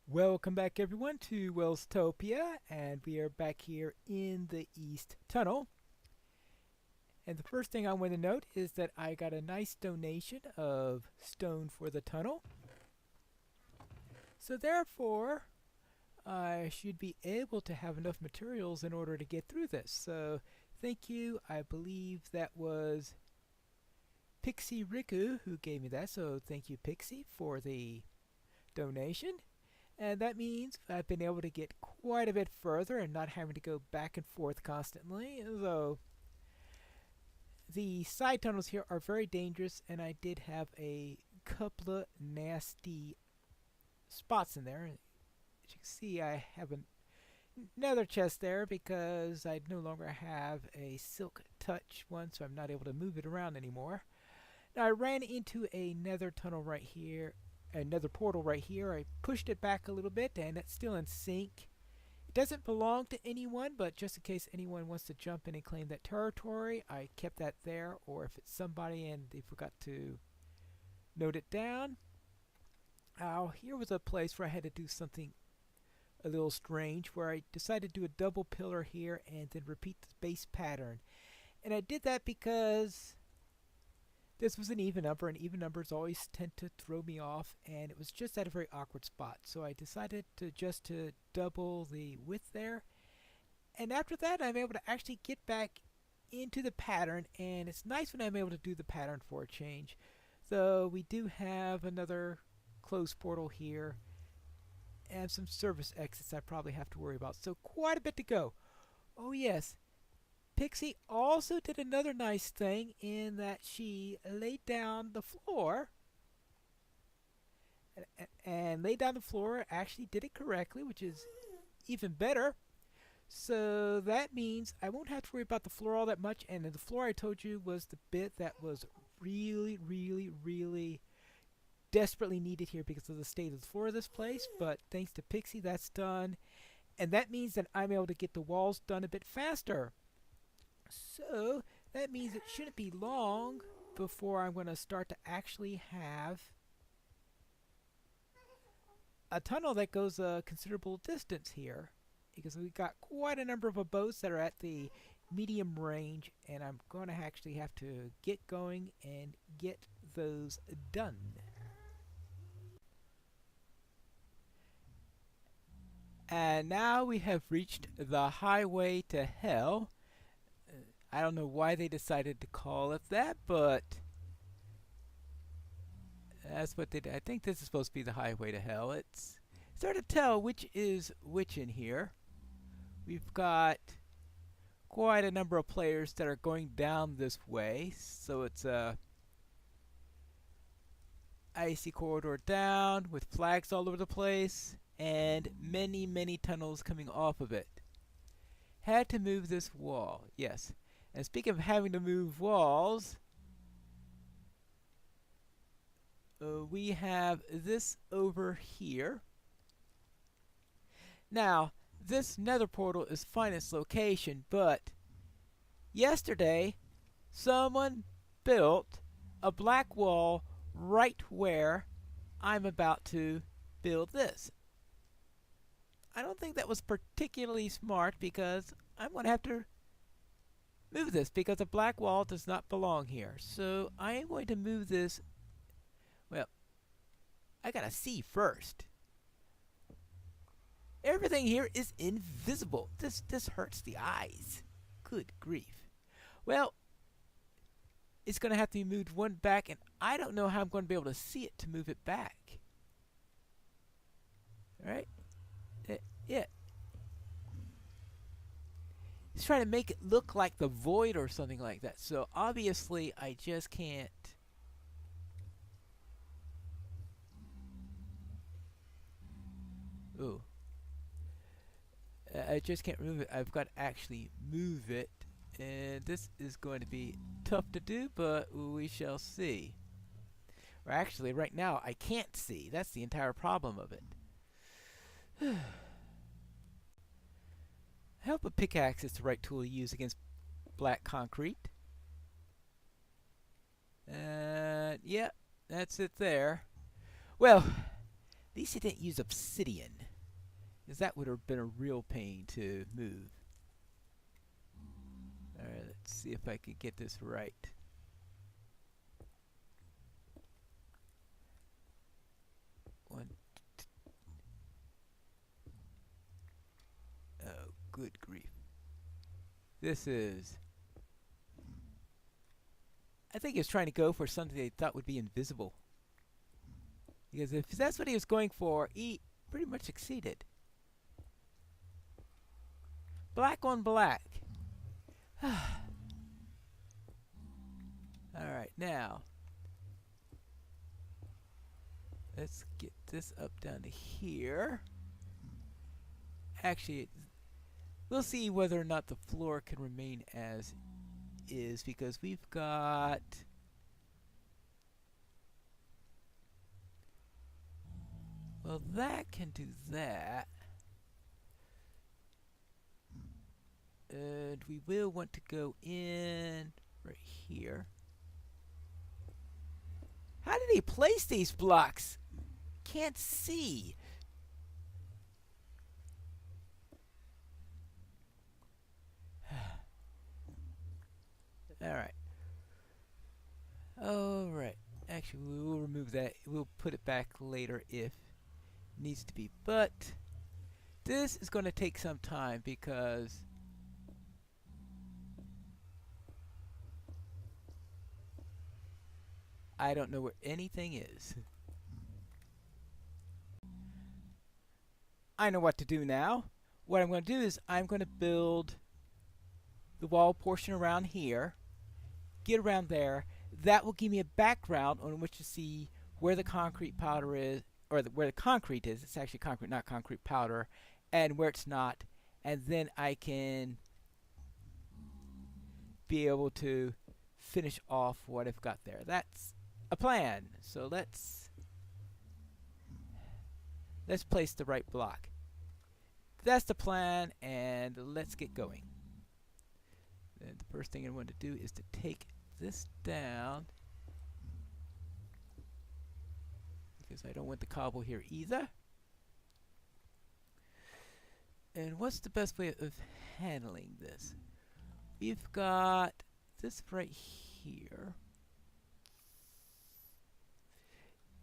Welcome back everyone to Welstopia, and we are back here in the East Tunnel. And the first thing I want to note is that I got a nice donation of stone for the tunnel. So therefore, I should be able to have enough materials in order to get through this. So thank you. I believe that was Pixie Riku who gave me that. So thank you, Pixie, for the donation. And that means I've been able to get quite a bit further and not having to go back and forth constantly. Though the side tunnels here are very dangerous, and I did have a couple of nasty spots in there. As you can see, I have another chest there because I no longer have a silk touch one, so I'm not able to move it around anymore. Now I ran into a nether tunnel right here, another portal right here. I pushed it back a little bit and it's still in sync. It doesn't belong to anyone, but just in case anyone wants to jump in and claim that territory, I kept that there. Or if it's somebody and they forgot to note it down. Here was a place where I had to do something a little strange, where I decided to do a double pillar here and then repeat the base pattern. And I did that because this was an even number, and even numbers always tend to throw me off, and it was just at a very awkward spot. So I decided to double the width there. And after that, I'm able to actually get back into the pattern, and it's nice when I'm able to do the pattern for a change. So we do have another closed portal here, and some service exits I probably have to worry about. So quite a bit to go. Oh yes, Pixie also did another nice thing in that she laid down the floor and laid down the floor, actually did it correctly, which is even better. So that means I won't have to worry about the floor all that much, and the floor I told you was the bit that was really desperately needed here because of the state of the floor of this place. But thanks to Pixie, that's done, and that means that I'm able to get the walls done a bit faster. So that means it shouldn't be long before I'm going to start to actually have a tunnel that goes a considerable distance here, because we've got quite a number of abodes that are at the medium range, and I'm going to actually have to get going and get those done. And now we have reached the highway to hell. I don't know why they decided to call it that, but that's what they did. I think this is supposed to be the highway to hell. It's hard to tell which is which in here. We've got quite a number of players that are going down this way, so it's a icy corridor down with flags all over the place and many tunnels coming off of it. Had to move this wall, yes. And speaking of having to move walls, we have this over here. Now, this nether portal is fine in its location, but yesterday someone built a black wall right where I'm about to build this. I don't think that was particularly smart, because I'm going to have to move this because a black wall does not belong here. So I am going to move this. Well, I gotta see first. Everything here is invisible. This hurts the eyes. Good grief. Well, it's going to have to be moved one back, and I don't know how I'm going to be able to see it to move it back. Alright? Yeah. He's trying to make it look like the void or something like that. So obviously I just can't. Ooh. I just can't move it. I've got to actually move it. And this is going to be tough to do, but we shall see. Or actually, right now, I can't see. That's the entire problem of it. I hope a pickaxe is the right tool to use against black concrete. Yeah, that's it there. Well, least he didn't use obsidian, because that would have been a real pain to move. Alright, let's see if I can get this right. Oh, good grief. This is... I think he was trying to go for something they thought would be invisible. Because if that's what he was going for, he pretty much succeeded. Black on black. Alright, now let's get this up down to here. Actually, we'll see whether or not the floor can remain as is, because we've got... Well, that can do that. And we will want to go in right here. How did he place these blocks? Can't see. Alright. Alright. Actually, we will remove that. We'll put it back later if needs to be. But this is going to take some time because I don't know where anything is. I know what to do now. What I'm going to do is I'm going to build the wall portion around here, get around there. That will give me a background on which to see where the concrete powder is, or where the concrete is. It's actually concrete, not concrete powder, and where it's not. And then I can be able to finish off what I've got there. That's a plan. So let's place the right block. That's the plan, and let's get going. And the first thing I want to do is to take this down, because I don't want the cobble here either. And what's the best way of handling this? We've got this right here.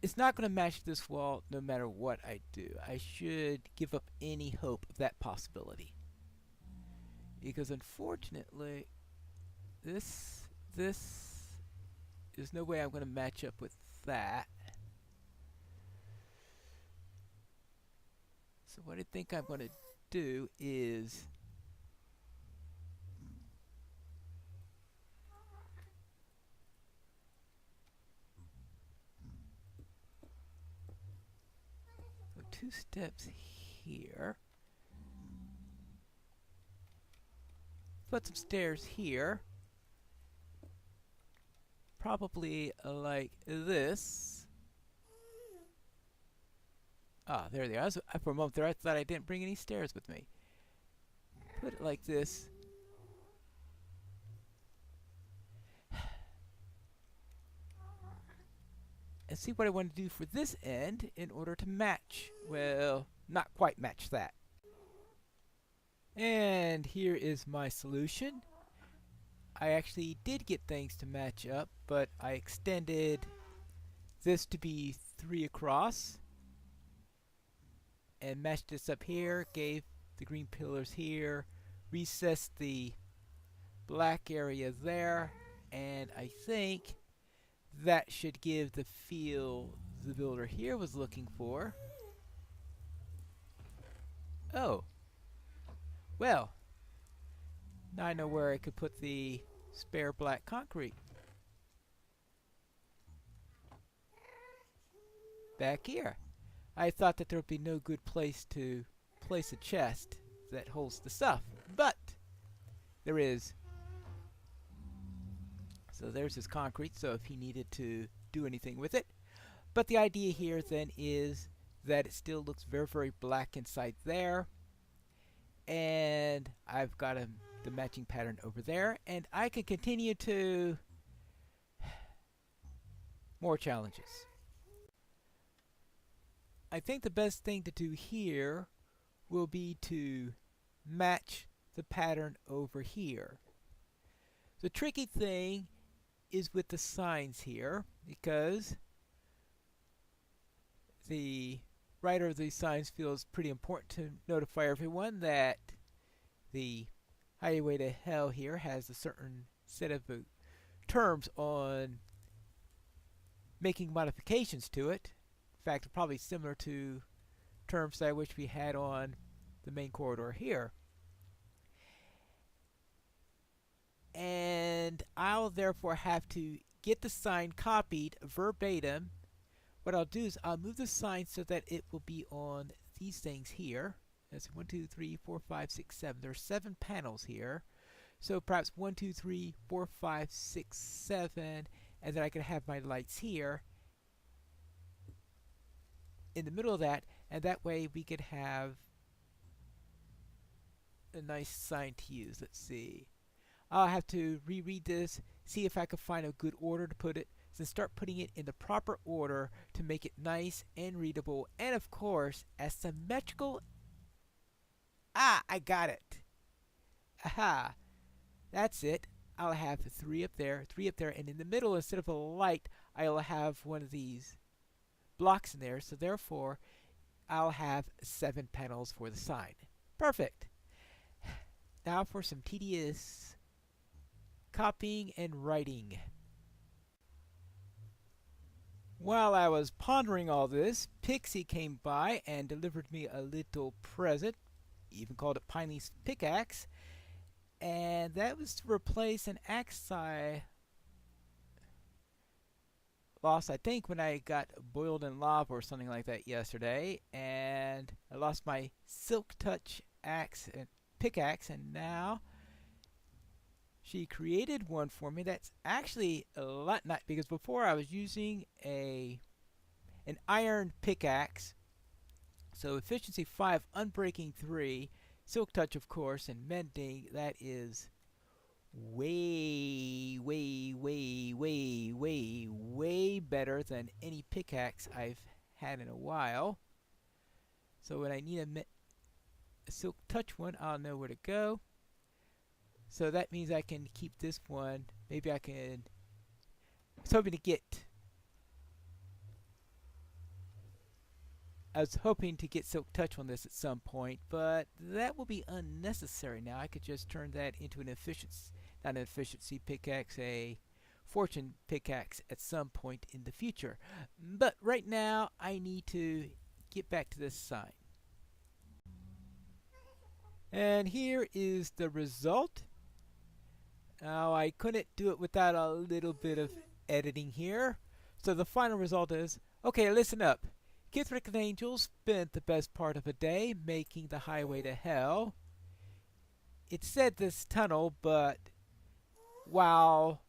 It's not going to match this wall no matter what I do. I should give up any hope of that possibility, because unfortunately this there's no way I'm going to match up with that. So what I think I'm going to do is go 2 steps here, put some stairs here, probably like this. Ah, there they are. For a moment there I thought I didn't bring any stairs with me. Put it like this. And see what I want to do for this end in order to match. Well, not quite match that. And here is my solution. I actually did get things to match up, but I extended this to be 3 across and matched this up here, gave the green pillars here, recessed the black area there, and I think that should give the feel the builder here was looking for. Oh, well, now I know where I could put the spare black concrete. Back here. I thought that there would be no good place to place a chest that holds the stuff, but there is. So there's his concrete, so if he needed to do anything with it. But the idea here then is that it still looks very, very black inside there. And I've got the matching pattern over there, and I can continue to more challenges. I think the best thing to do here will be to match the pattern over here. The tricky thing is with the signs here, because the writer of these signs feels pretty important to notify everyone that the highway to hell here has a certain set of terms on making modifications to it. In fact, probably similar to terms that I wish we had on the main corridor here. And I'll therefore have to get the sign copied verbatim. What I'll do is I'll move the sign so that it will be on these things here. That's 1, 2, 3, 4, 5, 6, 7. There are 7 panels here. So perhaps 1, 2, 3, 4, 5, 6, 7. And then I can have my lights here in the middle of that. And that way we could have a nice sign to use. Let's see. I'll have to reread this, see if I can find a good order to put it, then start putting it in the proper order to make it nice and readable, and of course, as symmetrical. Ah, I got it. Aha. That's it. I'll have 3 up there, 3 up there, and in the middle, instead of a light, I'll have one of these blocks in there, so therefore, I'll have 7 panels for the sign. Perfect. Now for some tedious copying and writing. While I was pondering all this, Pixie came by and delivered me a little present, even called it Pineleaf's pickaxe, and that was to replace an axe I lost, I think, when I got boiled in lava or something like that yesterday, and I lost my Silk Touch axe and pickaxe, and now she created one for me that's actually a lot nice, because before I was using an iron pickaxe, so efficiency 5, unbreaking 3, silk touch of course, and mending. That is way better than any pickaxe I've had in a while. So when I need a silk touch one, I'll know where to go. So that means I can keep this one. Maybe I can. I was hoping to get Silk Touch on this at some point, but that will be unnecessary now. I could just turn that into an efficiency, not an efficiency pickaxe, a fortune pickaxe at some point in the future. But right now, I need to get back to this sign. And here is the result. Now, I couldn't do it without a little bit of editing here. So the final result is, okay, listen up. Kithrick and Angel spent the best part of a day making the highway to hell. It said this tunnel, but while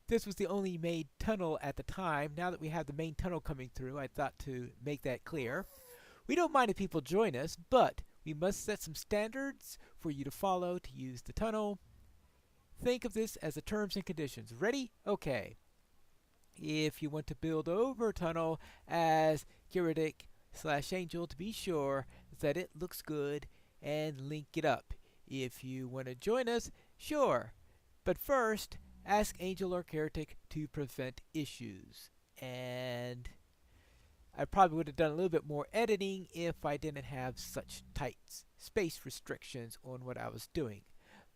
this was the only made tunnel at the time, now that we have the main tunnel coming through, I thought to make that clear. We don't mind if people join us, but we must set some standards for you to follow to use the tunnel. Think of this as the terms and conditions. Ready? Okay. If you want to build over a tunnel as Kithrick/Angel, to be sure that it looks good and link it up. If you want to join us, sure. But first, ask Angel or Kithrick to prevent issues. And I probably would have done a little bit more editing if I didn't have such tight space restrictions on what I was doing.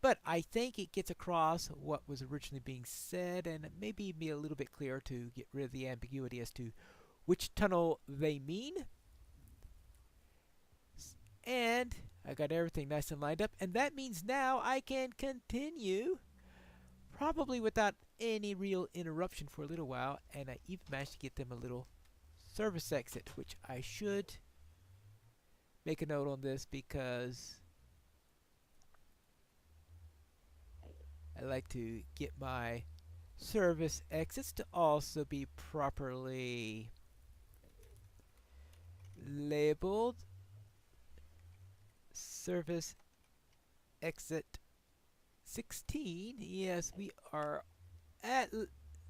But I think it gets across what was originally being said, and maybe be a little bit clearer to get rid of the ambiguity as to which tunnel they mean. And I got everything nice and lined up, and that means now I can continue, probably without any real interruption for a little while, and I even managed to get them a little service exit, which I should make a note on this because I like to get my service exits to also be properly labeled. Service exit 16. Yes, we are at, I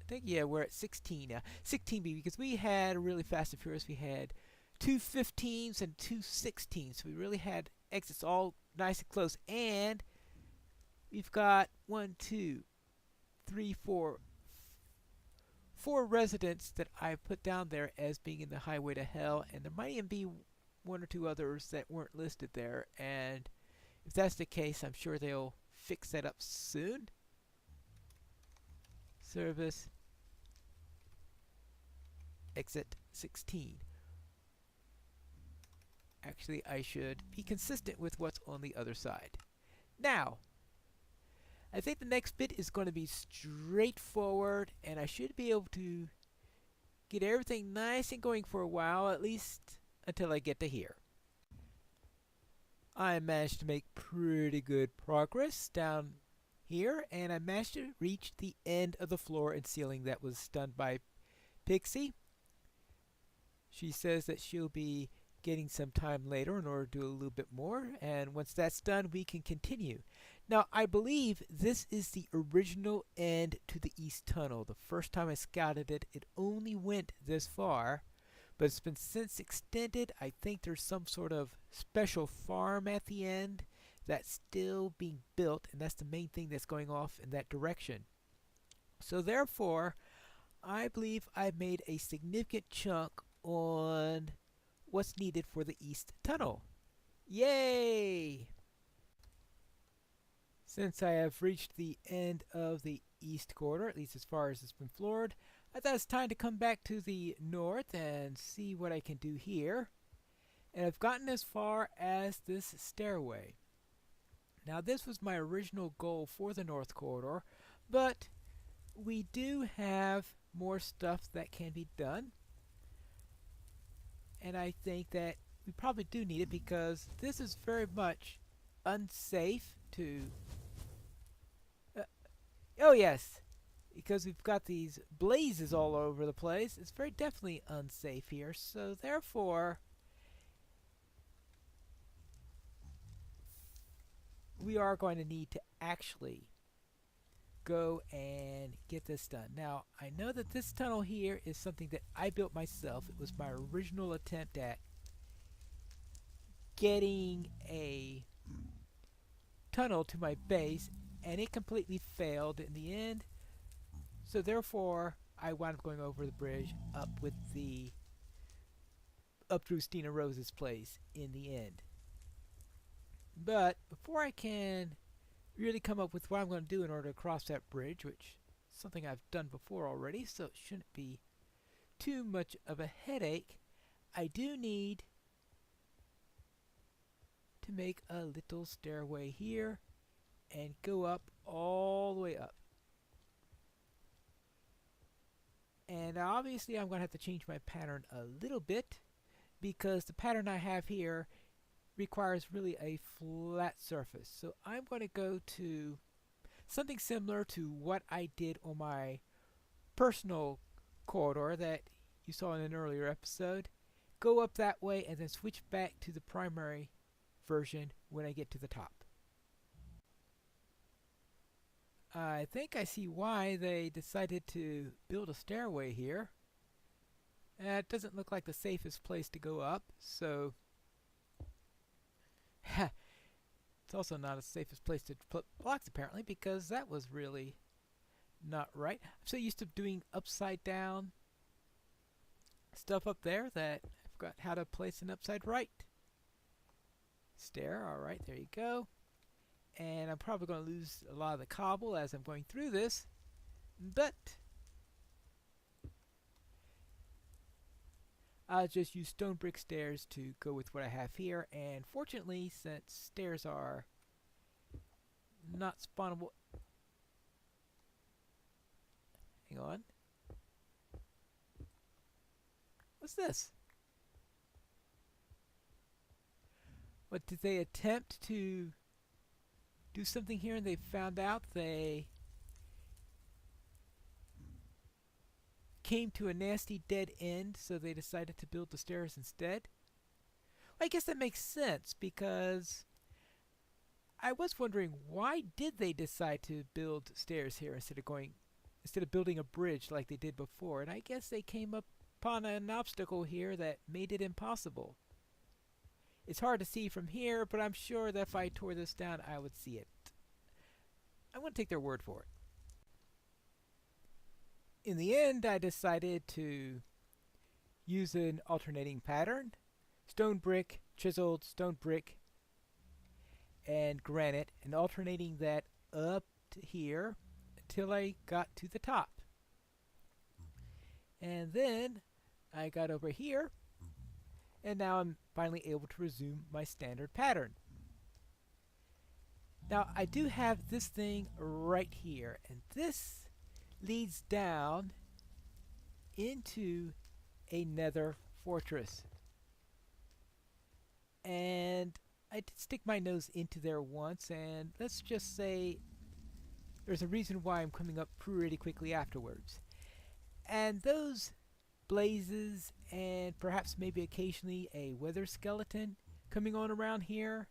think, yeah, we're at 16 now. 16B, because we had really Fast and Furious. We had two 15s and two 16s. We really had exits all nice and close. And we've got one, two, three, four residents that I put down there as being in the highway to hell. And there might even be one or two others that weren't listed there. And if that's the case, I'm sure they'll fix that up soon. Service. Exit 16. Actually, I should be consistent with what's on the other side. Now, I think the next bit is going to be straightforward, and I should be able to get everything nice and going for a while, at least until I get to here. I managed to make pretty good progress down here, and I managed to reach the end of the floor and ceiling that was done by Pixie. She says that she'll be getting some time later in order to do a little bit more, and once that's done we can continue. Now I believe this is the original end to the east tunnel. The first time I scouted it, it only went this far, but it's been since extended. I think there's some sort of special farm at the end that's still being built, and that's the main thing that's going off in that direction. So therefore I believe I've made a significant chunk on what's needed for the east tunnel. Yay! Since I have reached the end of the east corridor, at least as far as it's been floored, I thought it's time to come back to the north and see what I can do here. And I've gotten as far as this stairway. Now this was my original goal for the north corridor, but we do have more stuff that can be done. And I think that we probably do need it because this is very much unsafe to... oh yes, because we've got these blazes all over the place. It's very definitely unsafe here. So therefore, we are going to need to actually go and get this done. Now, I know that this tunnel here is something that I built myself. It was my original attempt at getting a tunnel to my base, and it completely failed in the end. So therefore, I wound up going over the bridge up through Stina Rose's place in the end. But before I can really come up with what I'm going to do in order to cross that bridge, which is something I've done before already, so it shouldn't be too much of a headache, I do need to make a little stairway here and go up all the way up. And obviously I'm going to have to change my pattern a little bit because the pattern I have here requires really a flat surface. So I'm going to go to something similar to what I did on my personal corridor that you saw in an earlier episode. Go up that way and then switch back to the primary version when I get to the top. I think I see why they decided to build a stairway here. It doesn't look like the safest place to go up, so it's also not the safest place to put blocks apparently, because that was really not right. I'm so used to doing upside down stuff up there that I forgot how to place an upside right stair. Alright, there you go. And I'm probably going to lose a lot of the cobble as I'm going through this, but I'll just use stone brick stairs to go with what I have here. And fortunately, since stairs are not spawnable... Hang on. What's this? What, did they attempt to do something here and they found out they came to a nasty dead end, so they decided to build the stairs instead? Well, I guess that makes sense, because I was wondering, why did they decide to build stairs here instead of building a bridge like they did before? And I guess they came up upon an obstacle here that made it impossible. It's hard to see from here, but I'm sure that if I tore this down, I would see it. I'm going to take their word for it. In the end, I decided to use an alternating pattern. Stone brick, chiseled stone brick, and granite, and alternating that up to here until I got to the top. And then I got over here, and now I'm finally able to resume my standard pattern. Now I do have this thing right here, and this leads down into a nether fortress. And I did stick my nose into there once, and let's just say there's a reason why I'm coming up pretty quickly afterwards. And those blazes, and perhaps maybe occasionally a wither skeleton coming on around here,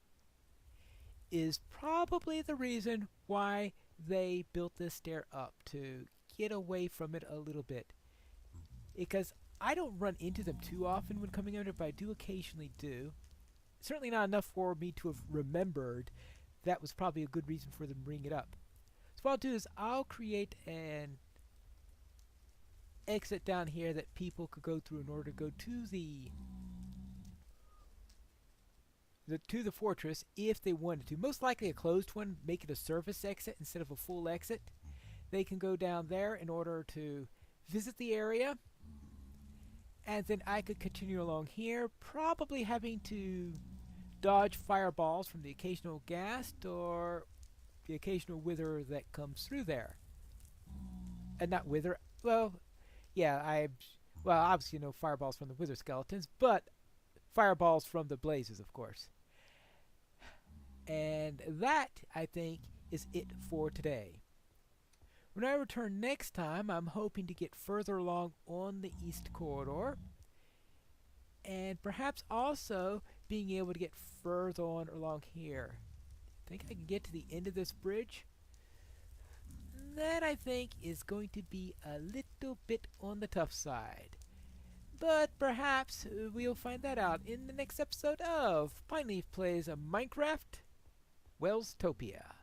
is probably the reason why they built this stair up, to get away from it a little bit. Because I don't run into them too often when coming under, but I do occasionally do. Certainly not enough for me to have remembered that was probably a good reason for them to bring it up. So what I'll do is I'll create an exit down here that people could go through in order to go to the fortress if they wanted to. Most likely a closed one, make it a service exit instead of a full exit. They can go down there in order to visit the area, and then I could continue along here, probably having to dodge fireballs from the occasional ghast or the occasional wither that comes through there. And not wither, well, yeah, obviously no fireballs from the wither skeletons, but fireballs from the blazes, of course. And that, I think, is it for today. When I return next time, I'm hoping to get further along on the east corridor, and perhaps also being able to get further on along here. I think I can get to the end of this bridge. That, I think, is going to be a little bit on the tough side. But perhaps we'll find that out in the next episode of Pineleaf Plays a Minecraft Welstopia.